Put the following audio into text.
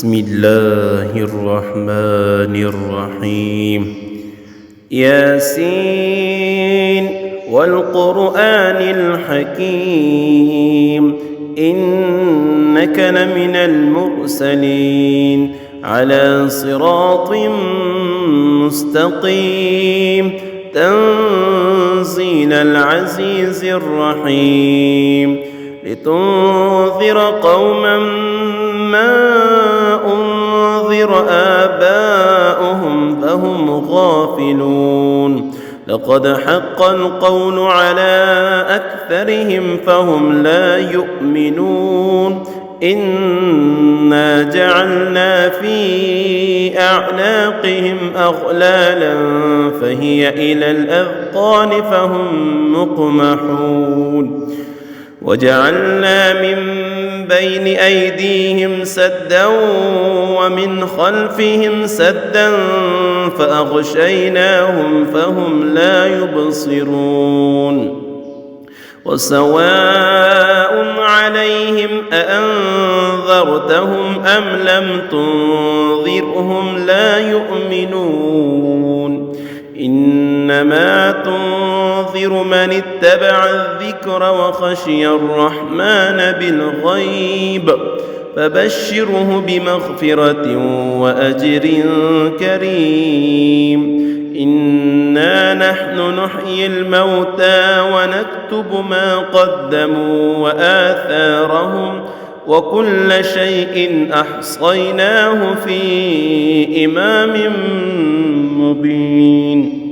بسم الله الرحمن الرحيم ياسين والقرآن الحكيم إنك لمن المرسلين على صراط مستقيم تنزيل العزيز الرحيم لتنذر قوما ما أنذر آباؤهم فهم غافلون لقد حق القول على أكثرهم فهم لا يؤمنون إنا جعلنا في أعناقهم أغلالا فهي إلى الأذقان فهم مقمحون وجعلنا من بين أيديهم سدا ومن خلفهم سدا فأغشيناهم فهم لا يبصرون وسواء عليهم أأنذرتهم أم لم تنذرهم لا يؤمنون إنما تنذر من اتبع الذكر وخشي الرحمن بالغيب فبشره بمغفرة وأجر كريم إنا نحن نحيي الموتى ونكتب ما قدموا وآثارهم وكل شيء أحصيناه في إمام مبين